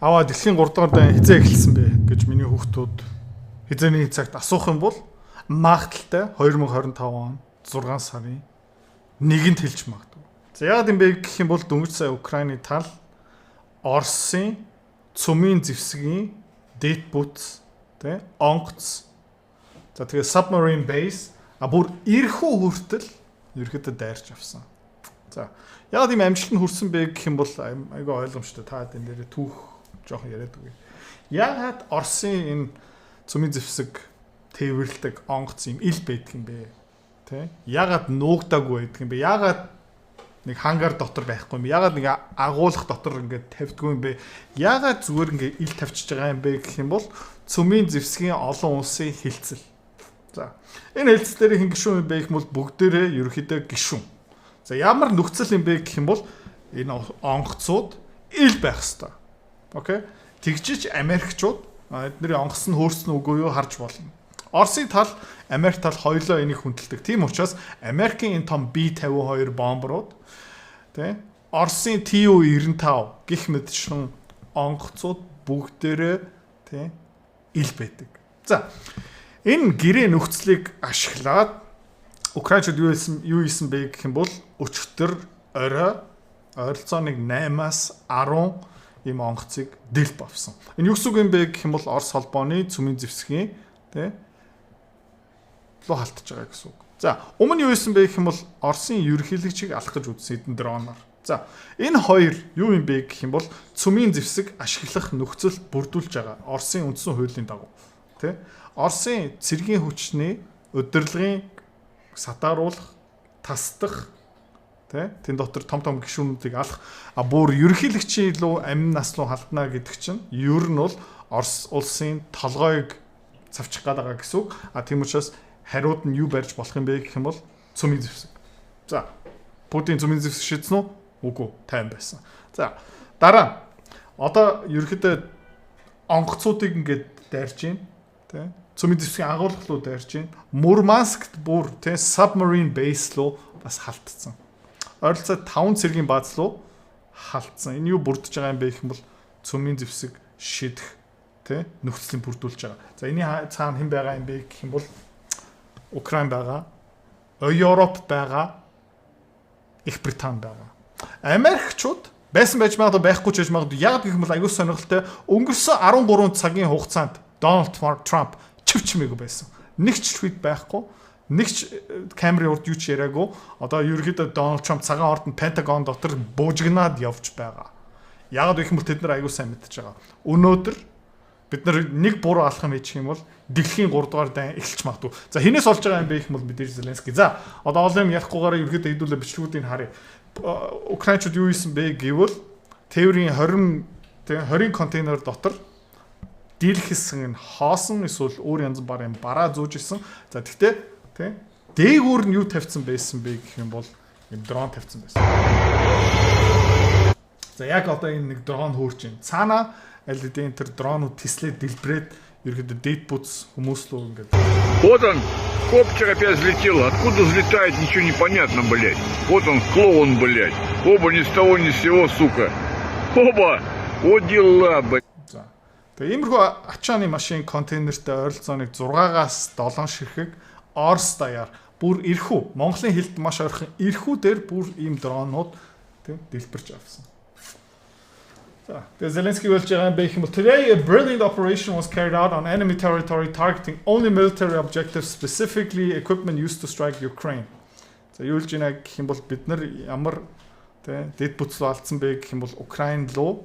аваа дэлхийн 3 дугаар дайн хизээ эхэлсэн бэ гэж миний хүүхдүүд хизээний цагт асуух юм бол магадaltaй 2025 он 6 сарын 1-нд хэлж магадгүй. За яагаад юм бэ гэх юм бол дөнгөж сая Украины тал Оросын цөмийн зэвсгийн дэд бутс тэ онгоц за тэгээ submarine base бүр эрхүү хүртэл ерөөдөө дайрч авсан. За яагаад ийм амжилт нь хүрсэн бэ гэх юм бол айгүй ойлгомжтой та энэ дээр түүх жоохон яриад үгүй. Яагаад Оросын энэ цөмийн зэвсэг тээвэрлдэг онгоц юм ил байдаг юм бэ? Тэ? Яагаад нуугдаагүй байдаг юм бэ? Яагаад нэг хангар дотор байхгүй юм? Яагаад нэг агуулах дотор ингээд тавьдгүй юм бэ? Яагаад зүгээр ингээд ил тавьчихж байгаа юм бэ гэх юм бол цөмийн зэвсгийн олон улсын хилцэл. За энэ хилцлэрийн хин гишүүн юм бэ гэх юм бол бүгдээрээ ерөөхдөө гишүүн. За ямар нөхцөл юм бэ гэх юм бол энэ онгоцууд ил байх хэвээр. Окей? Тэгжиж Америкчууд эдний онгоц нь хөөрсөн үгүй юу харж болно. Оросын тал, Америк тал хоёулаа энийг хүндэлдэг. Тийм учраас Америкийн энэ том B-52 бомберууд тий Оросын Tu-95 гэх мэтчэн онгоцууд бүгдээрээ тий ил байдаг. За энэ гэрээ нөхцөлийг ашиглаад Украинчууд юу хийсэн бэ гэх юм бол өчигдөр ойролцооныг 8-аас 10 ийм онгоцыг дэлб авсан. Энэ юу гэсэн үг юм бэ гэх юм бол Орос холбооны цөмийн зэвсгийн тий луу халтж байгаа гэсэн үг. За өмнө юу хийсэн бэ гэх юм бол Оросын ерөнхийлөгчийг алах гэж үзсэн хэдэн дроноор. За энэ хоёр юу юм бэ гэх юм бол цөмийн зэвсэг ашиглах нөхцөл бүрдүүлж байгаа. Оросын үндсэн хуулийн дагуу. Тэ? Оросын цэргийн хүчний удирдлагын сатааруулах, тасдах тэ? Тэн дотор том гишүүнүүдийг алах бүр ерөнхийлөгчийн луу амин нас руу халтна гэдэг чинь ер нь бол Орос улсын толгойг цавчих гээд байгаа гэсэн үг. Тийм учраас хариуд нь юу барьж болох юм бэ гэх юм бол цөмийн зэвсэг. За Путин цөмийн зэвсэг шийдсэн үү? Үгүй, тайван байсан. За дараа одоо ерөөхдөө онгоцуудыг ингээд дайрч байна, тий? Цөмийн зэвсгийн агуулгах руу дайрч байна. Мурманск бүр тий submarine base руу бас халтцсан. Ойролцоо 5 цэргийн бааз руу халтсан. Энэ юу бүрдэж байгаа юм бэ гэх юм бол цөмийн зэвсэг шидэх тий нөхцөлийг бүрдүүлж байгаа. За энэний цаана хэн байгаа юм бэ гэх юм бол Украин байгаа, Европ байгаа, Их Британи байгаа. Америкчууд байсан байж магадгүй байхгүй ч байж магадгүй. Яг гэх юм бол аюул сонирхолтой өнгөрсөн 13 цагийн хугацаанд Дональд Трамп чивчмээгүй байсан. Нэг ч tweet байхгүй, нэг ч камерын урд юу ч яриаггүй. Одоо ерөөхдөө Дональд Трамп цагаан ордонд Пентагон дотор буужигнаад явж байгаа. Яг гэх юм бол тэд нар аюул сайн мэдчихэж байгаа. Өнөөдөр бид нар нэг буруу алах юм хийчих юм бол дэлхийн 3 дугаар дайн эхэлж магадгүй. За хинээс олж байгаа юм бэ гэх юм бол мэдээж Зеленский. За одоо олон юм ярихгүйгээр ерөөдөө хэдүүлээ бичлэгүүдийг харъя. Украинчууд юу хийсэн бэ гэвэл тээврийн 20 контейнер дотор дийлхэсэн хоосон эсвэл өөр янз бүрийн бараа зүүж исэн. За тэгтээ тий дээгүүр нь юу тавьсан байсан бэ гэх юм бол энэ дрон тавьсан байсан. За яг одоо энэ нэг дрон хөөрч байна. Цаана аль хэдийн тэр дронууд Теслэд дэлбрээд ерөөдөө дэд бутс хүмүүс руу ингээд. Вот он, коптер опять взлетел. Откуда взлетает, ничего не понятно, блядь. Вот он, клоун, блядь. Оба ни с того ни с сего, сука. Оба! О дела, блядь. За. Тэгээ иймэрхүү ачааны машин контейнертэй ойролцооныг 6-аас 7 ширхэг Орос даяар бүр эрхүү Монголын хэлд маш ойрхон эрхүү дээр бүр ийм дронууд тийм дэлбэрч авсан. Zelensky will today a brilliant operation was carried out on enemy territory targeting only military objectives, specifically equipment used to strike Ukraine. За юу гэж нэг гэх юм бол бид нар ямар дэд бүтцлөө алдсан бэ гэх юм бол Украин руу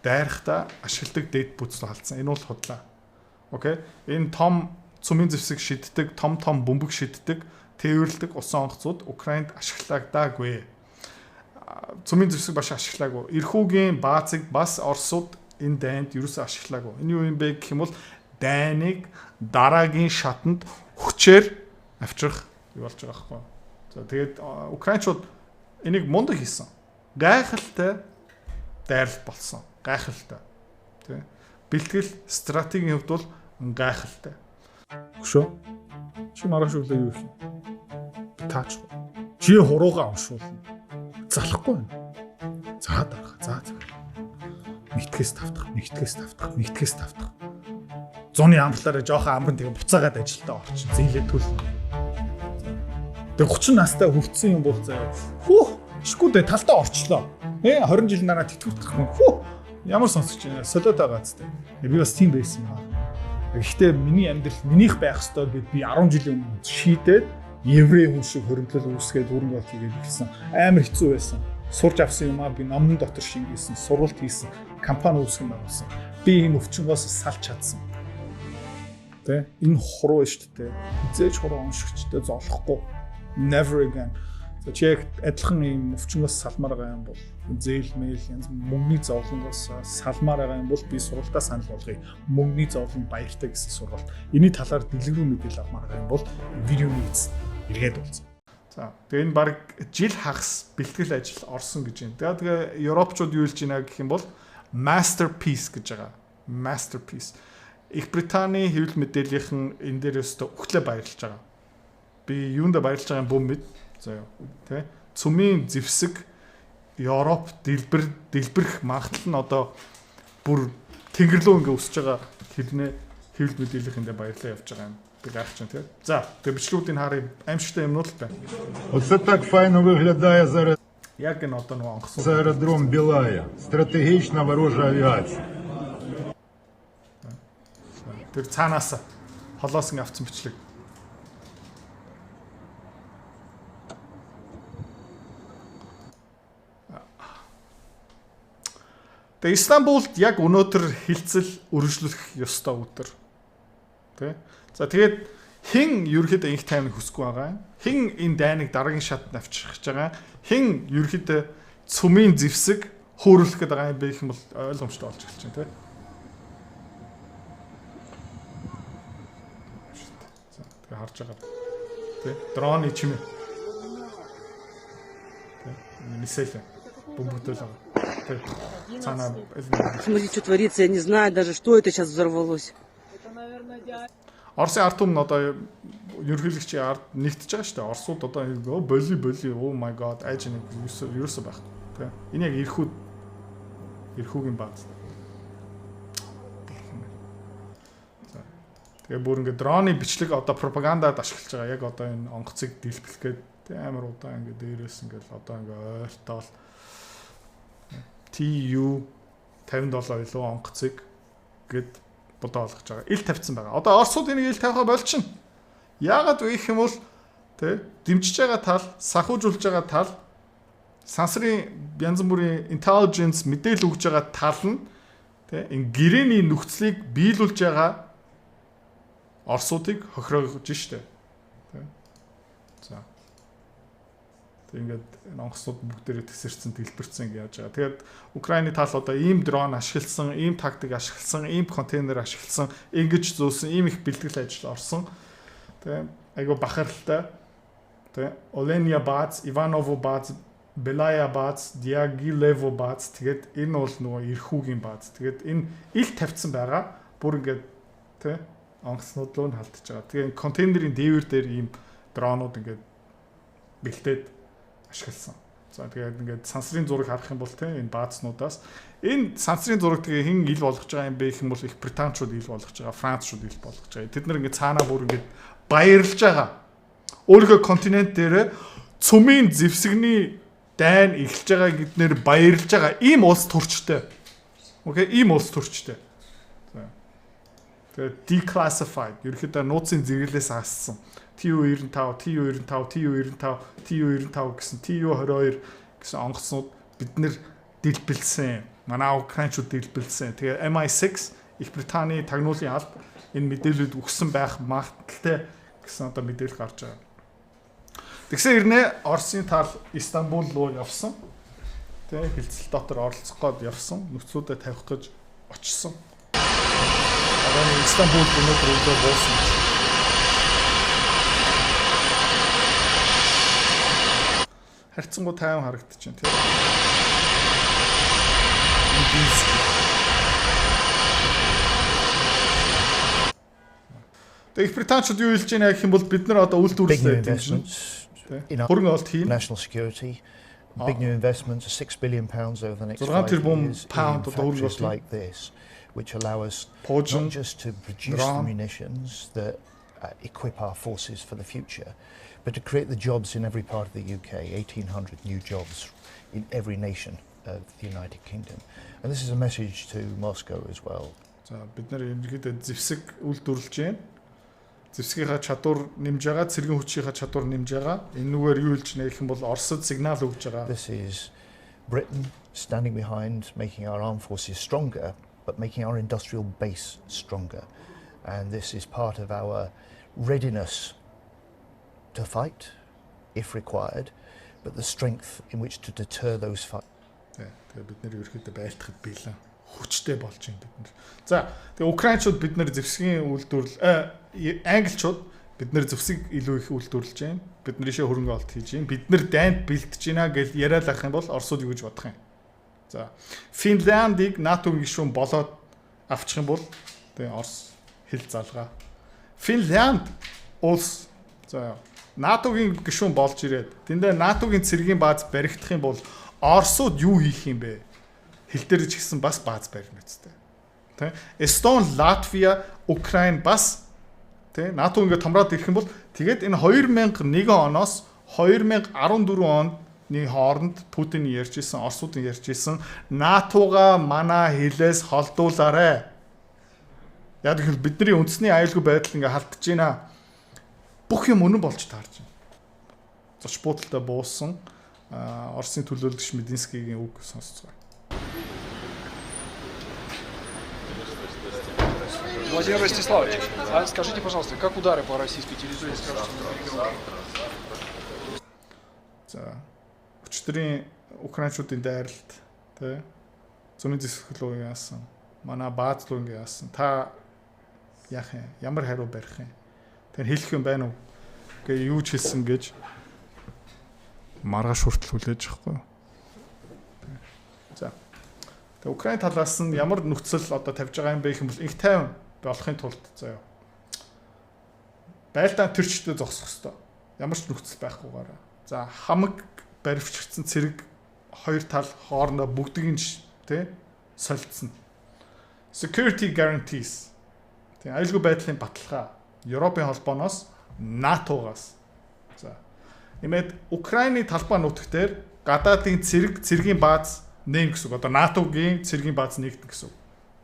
дайрахтаа ашигладаг дэд бүтцлөө алдсан. Энэ бол худлаа. Окей. Энэ том цөмийн зэвсэг шиддэг, том бөмбөг шиддэг, тээвэрлдэг усан онгоцууд Украинд ашиглагдаагүй. Цөмийн зэвсэг баш ашиглаагүй. Ирхүүгийн баазыг бас Оросууд энэ дайнд юусэн ашиглаагүй. Энэ юу юм бэ гэх юм бол дайныг дараагийн шатанд хүчээр авчрах юу болж байгаа байхгүй. За тэгээд Украинчууд энийг мундаг хийсэн. Гайхалтай дайралт болсон. Гайхалтай. Тэ. Бэлтгэл стратегийн хувьд бол гайхалтай. Хөшөө. Чи маргааш өглөө юу хийх вэ? Таач. Чи хуруугаа уншуулна. Залахгүй байна. За дарах. За. нэгтгэс тавтах. Зуны амтлаараа жоохон амрын тэгээ буцаагаад ажилдаа орчин зээлээ түл. Тэгээ 30 настай хөвцсөн юм бол заяа. Хүү, шгүүдээ талтаа орчлоо. 20 жил дараа тэтгэвдэх юм. Хүү, ямар сонсогч байна. Солиод байгаа зү. Би бас тийм байсан юм аа. Гэхдээ миний амьдрал минийх байх ёстой гэд би 10 жилийн өмнө шийдээд еврей хүн шиг хөрөнгөлөл үүсгээд хөрөнгө оруулалт хийгээд ирсэн. Амар хэцүү байсан. Сурж авсан юм аа би номын дотор шингээсэн, сургалт хийсэн, компани үүсгэн байгуулсан. Би энэ өвчнгоос салж чадсан. Тэ энэ хуруу шүү дээ. Хизээж хуруу оншигчтэй золохгүй. Never again. Чек адилхан юм өвчнгоос салмаар байгаа юм бол зээл мэйл янз мөнгөний зовлонгоос салмаар байгаа юм бол би сургалтаа санал болгоё. Мөнгөний зовлон баяртай гэсэн сургалт. Энийн талаар дэлгэрүү мэдээлэл авмаар байгаа юм бол видеоны эцэст эргээд уулзъя. За тэгээ энэ баг жил хагас бэлтгэл ажил орсон гэж байна. Тэгээ Европчууд юу хэлж байна гэх юм бол masterpiece гэж байгаа. Masterpiece. Их Британий хэвлэл мэдээллийнхэн энэ дээр өстө өглөө баярлж байгаа. Би юунд баярлж байгаа юм бом мэд. Заяа тий. Цүмийн зэвсэг Европ дэлбэрэх магадлал нь одоо бүр тэнгэр рүү ингээ өсөж байгаа хэвлэл мэдээллийнхэндээ баярлаа явж байгаа юм. Би гайхаж байна тий. За тэгээ бичлэгүүдийн харъя аимшигтай юмнууд л байна. Оце так файно виглядає зараз. Яг энэ одоо нөгөө онгоцсон Аеродром Білая. Стратегічна ворожа авіація. Тэр цаанаас холоос ингээ авцсан бичлэг. Тэгээ Истанбулд яг өнөөдөр хилцэл үргэлжлүүлэх ёстой өдөр. Тэ? За тэгээд хэн ерөөхдөө инх таймыг хүсэхгүй байгаа? Хэн энэ дайныг дараагийн шатнд авчрах гэж байгаа? Хэн ерөөхдөө цүмийн зэвсэг хөөрүүлэх гэдэг байгаа юм бэ гэх юм бол ойлгомжтой болж эхэлж байна, тэ? За тэгээ харж байгаа. Тэ? Дроны чимээ. Тэ? Мисэлэ. Бомбогдол байгаа. Тэ? Цаана Смотри, что творится, я не знаю даже, что это сейчас взорвалось. Орсын ард түмэн одоо ерөнхийлөгчийн ард нэгтэж байгаа шүү дээ. Орсууд одоо боли oh my god айж нэг ерөөсөө байх. Тэ. Энэ яг эрхүүгийн бааз. За. Тэгээ бүр ингээд дроны бичлэг одоо пропагандад ашиглаж байгаа. Яг одоо энэ онгоцыг дэлбэлгээд тэ амар удаа ингээд дээрээс ингээд одоо ингээд ойртоол TU 57 илүү онгоцыг гэд бодоо олгож байгаа. Ил тавьсан байгаа. Одоо Оросууд энийг ил тавихаа болчихно. Яагаад вэ гэх юм бол тэ дэмжиж байгаа тал, санхүүжүүлж байгаа тал, сансрын янз бүрийн intelligence мэдээлэл өгж байгаа тал нь тэ энэ гэрээний нөхцөлийг биелүүлж байгаа Оросуудыг хохироогож штэ. Тэ. За. Ингээд онгоцнууд бүгдээрээ тесэрсэн, дэлбэрсэн гэж яаж байгаа. Тэгээд Украины тал одоо ийм дрон ашигласан, ийм тактик ашигласан, ийм контейнер ашигласан, ингэж зөөсөн, ийм их бэлтгэл ажил орсон. Тэ айгу бахархалтай. Тэ Оления бааз, Иваново бааз, Белая бааз, Диагилево бааз. Тэгээд энэ бол нөгөө эрхүүгийн бааз. Тэгээд энэ ил тавьсан байгаа. Бүр ингээд тэ онгоцнууд руу халтж байгаа. Тэгээд контейнерын дээвэр дээр ийм дронууд ингээд бэлтээд ашигласан. За тэгээд ингээд сансрын зураг харах юм бол тийм энэ баацнуудаас энэ сансрын зураг тэгээ хэн ил болгож байгаа юм бэ гэх юм бол их британчууд ил болгож байгаа, францчууд ил болгож байгаа. Тэд нар ингээд цаанаа бүр ингээд баярлж байгаа. Өөрийнхөө континент дээр цүмийн зэвсэгний дайн эхэлж байгаа гэднээр баярлж байгаа ийм улс төрчтэй. Окей, ийм улс төрчтэй. За. Тэгээд declassified ерөөхдөө нууцын зэрэглээс хассан. TU95 гэсэн TU22 гэсэн онгоцнууд бид нэр дэлбэлсэн. Манай украинчууд дэлбэлсэн. Тэгээ MI6 Их Британий тагнуулын алд энэ мэдээлэлд өгсөн байх магадaltaй гэсэн одоо мэдээлэл гарч байгаа. Тэгсэн хэрнээ Оросын тал Истанбул руу явсан. Тэ хилцэл дотор оролцох гээд явсан. Нөхцлүүдэд тавих гэж очсон. Одоо Истанбул өнөөдөр өглөө буусан. Харьцангуй тайван харагдчихэв тийм. Тэгээ их британчууд юу хэлж байна гэх юм бол бид нар одоо үйлдвэрлэлээ дэмжинэ. Хөрөнгө оруулалт хийн. National security, Big new investments, £6 billion over the next 6 5 тэрбум years in pound factories доллар like this, which allow us Пуужин, not just to produce the Iran. munitions that equip our forces for the future, but to create the jobs in every part of the UK, 1,800 new jobs in every nation of the United Kingdom. And this is a message to Moscow as well. За бид нар ерөнхийдөө зэвсэг үйлдвэрлэж байна. Зэвсгийнхаа чадвар нэмж байгаа, цэргийн хүчийнхаа чадвар нэмж байгаа. Энэ нүгээр юу хэлж нэ гэх юм бол Оросд сигнал өгж байгаа. This is Britain standing behind making our armed forces stronger, but making our industrial base stronger. And this is part of our readiness to fight, if required, but the strength in which to deter those fights. Тэгээ бид нар ерөнхийдөө байлтахад биелэн хүчтэй болж байна бид нар. За тэгээ украинчууд бид нар зэвсгийн үйлдвэрлэл англичууд бид нар зэвсэг илүү их үйлдвэрлэж байна. Бид нар ишээ хөрөнгө олт хийж байна. Бид нар дайнд бэлтэж байна гэж яриад авах юм бол Оросууд юу гэж бодох юм. За Финляндийг НАТО-гийн гишүүн болоод авчих юм бол тэгээ Орос хэл залгаа. Финлянд улс за НАТО-гийн гишүүн болж ирээд тэндээ НАТО-гийн цэргийн бааз баригдах юм бол Оросууд юу хийх юм бэ? Хил дээр ч гэсэн бас бааз барина үстэй. Тэ? Эстон, Латвия, Украин бас тэ НАТО ингээд томроод ирэх юм бол тэгээд энэ 2001 оноос 2014 оны хооронд Путин ярьж исэн, Оросуудын ярьж исэн НАТОга манай хилээс холдуулаарэ. Яг гэвэл бидний үндэсний аюулгүй байдал ингээд халтж байна. Бүх юм үнэн болж таарч байна. Зоч буудалтай буусан Оросын төлөөлөгч Мединскигийн үг сонсцгоо. Владимир Ростиславович, а скажите, пожалуйста, как удары по российской территории скажутся на регионах? За өчтөрийн украинчуудын дайралт тий зүүнний зэвсэг рүү яасан. Манай бааз руу ингэ яасан. Та яах юм? Ямар хариу барих юм? Тэр хэлэх юм байна уу? Гээ юу ч хэлсэн гэж маргааш хүртэл хүлээж авахгүй. За. Тэгээ Украин талаас нь ямар нөхцөл одоо тавьж байгаа юм бэ гэх юм бол их тайван болохын тулд заяа. Байлдаан төрчтэй зогсох хэвээр. Ямар ч нөхцөл байхгүйгаараа. За хамаг баривчигдсан цэрэг хоёр тал хоорондоо бүгдийг нь тий солилцсон. Security guarantees. Тэгээ аюулгүй байдлын баталгаа Европын холбооноос НАТОгоос. За. Нэмээд Украины талбай нутагтэр гадаадын цэргийн бааз нээн гэсэн үг. Одоо НАТОгийн цэргийн бааз нэгдэн гэсэн үг.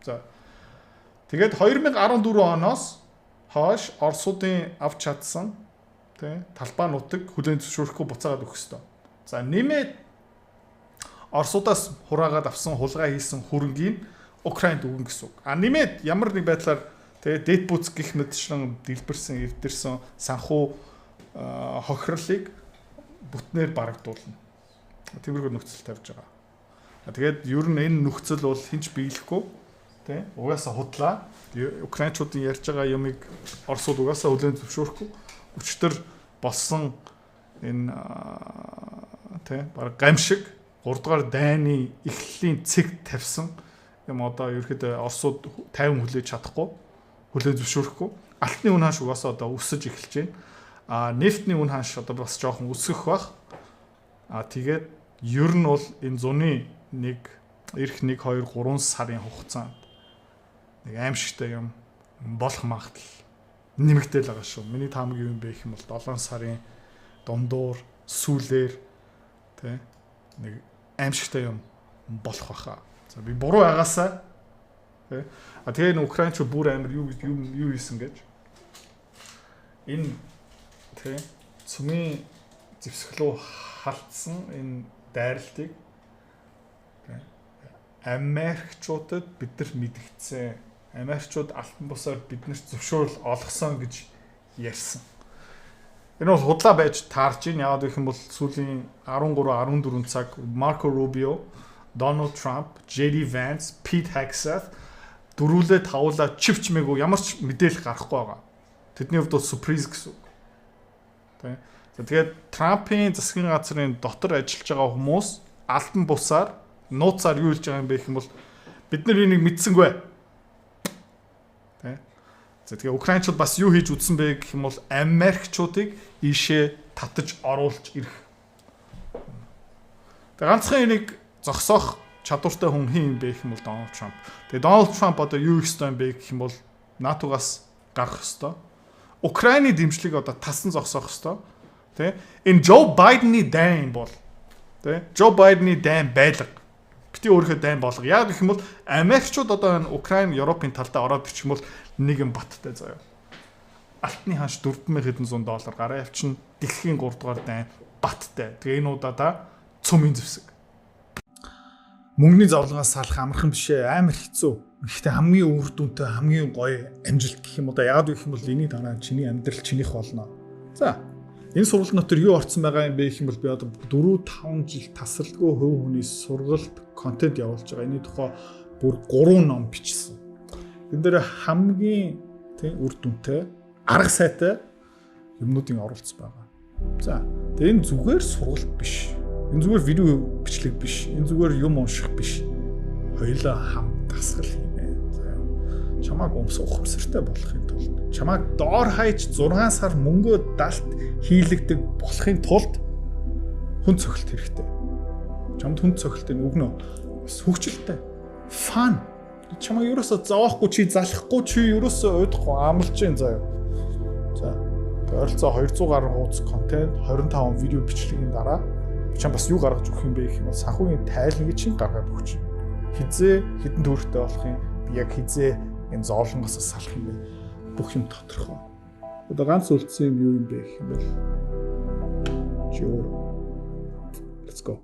За. Тэгээд 2014 оноос хойш Оросуудын авч чадсан тий талбай нутаг хүлээн зөвшөөрөхгүй буцаагаад өгөх ёстой. За нэмээд Оросуудаас хураагаад авсан хулгай хийсэн хөрөнгийг Украинд өгнө гэсэн үг. А нэмээд ямар нэг байдлаар тий дэд бүц гих мэтчлэн дэлбэрсэн эвдэрсэн санхүү хохирлыг бүтнээр барагдуулна. Тиймэрхүү нөхцөл тавьж байгаа. Тэгээд ер нь энэ нөхцөл бол хинч биелэхгүй тий угаасаа худлаа. Украинчуудын ярьж байгаа юмыг Оросууд угаасаа хүлээн зөвшөөрөхгүй. Өчтөр болсон энэ тий баг гамшиг 3 дугаар дайны эхлэлийн цэг тавьсан юм одоо ерөөхдөө Оросууд 50 хүлээж чадахгүй, хүлээн зөвшөөрөхгүй. Алтны үн хааш угаасаа одоо өсөж эхэлж байна. Нефтний үн хааш одоо бас жоохон өсөх бах. Тэгээд ер нь бол энэ зуны ирэх 1 2 3 сарын хугацаанд нэг аимшигтай юм болох магадлал нэмэгдээл байгаа шүү. Миний таамаг юу юм бэ гэх юм бол 7 сарын дундуур сүүлээр тий нэг аимшигтай юм болох баха. За би буруу агаасаа тий тэгээ Украинч бүр амир юу хийсэн гэж энэ тий цөмийн зэвсгэлөө халтсан энэ дайралтыг Америкчуудад бид нар мэдгдсэн. Америкчууд алтан бусаар биднэрт зөвшөөрөл олгосон гэж ярьсан. Энэ бол худлаа байж таарж ийн. Яагаад гэх юм бол сүүлийн 13 14 цаг Марко Рубио, Дональд Трамп, JD Vance, Pete Hegseth дөрүүлээ тавуулаа чивч мэгүү ямар ч мэдээлэл гарахгүй байгаа. Тэдний хувьд бол сюрприз гэсэн үг. Тэ. За тэгээд Трампын засгийн газрын дотор ажиллаж байгаа хүмүүс алтан бусаар нууцаар юу хэлж байгаа юм бэ гэх юм бол бид нар энийг мэдсэнгүй. Тэ. За тэгээ украинчууд бас юу хийж үдсэн бэ гэх юм бол Америкчуудыг ийшээ татаж оруулж ирэх. Тэгээ ганцхан энийг зогсоох чадвартай хүн хин юм бэ гэх юм бол Дональд Трамп. Тэгээ Дональд Трамп одоо юу их ёстой юм бэ гэх юм бол НАТО-гаас гарах ёстой. Украины дэмжлэг одоо тасан зогсоох ёстой. Тэ? Энэ Джо Байдены дайн бол тэ? Джо Байдены дайн байлга. Бити өөрийнхөө дайн болго. Яг гэх юм бол Америкчууд одоо энэ Украин, Европын талдаа ороод ирчих юм бол нэгэн баттай заяа. Алтны ханш $4,100 гараа явчихна. Дэлхийн 3 дугаар дайн баттай. Тэгээ энэ удаа цөмийн зэвсэг. Мөнгөний зовлонгоос салах амархан биш ээ. Амар хэцүү. Гэхдээ хамгийн үр дүнтэй, хамгийн гоё амжилт гэх юм уу да. Яагаад гэх юм бол энэний дараа чиний амьдрал чинийх болно. За. Энэ сургалт дотор юу орцсон байгаа юм бэ гэх юм бол би одоо 4-5 жил тасралтгүй хувь хүний сургалт контент явуулж байгаа. Энэний тухай бүр 3 ном бичсэн. Энэ дээр хамгийн тийм үр дүнтэй, арга сайтай юмнуудын оролцсон байгаа. За. Тэгээ энэ зүгээр сургалт биш. Энэ зүгээр видео бичлэг биш. Энэ зүгээр юм унших биш. Хоёулаа хамт дасгал хийнэ. За. Чамааг ухамсартай болохын тулд, чамааг доор хаяж 6 сар мөнгөө далд хийлэгдэг болохын тулд хүн цохилт хэрэгтэй. Чамд хүн цохилтын өгнө. Бас хөвгчлөлтэй. Фан. Чамаа ерөөсө зоохгүй чи залахгүй чи ерөөсө уйдахгүй амлж जैन заяа. За. Ойролцоо 200 гаруй хуудас контент, 25 видео бичлэгийн дараа чам бас юу гаргаж өгөх юм бэ гэх юм бол санхүүгийн тайлангийг чинь гаргаад өгч. Хизээ хідэн төвөртэй болох юм. Би яг хизээ энэ зоолонгоос салах юм бэ. Бүх юм тодорхой. Одоо ганц үлдсэн юм юу юм бэ гэх юм бол чи өөр. Let's go.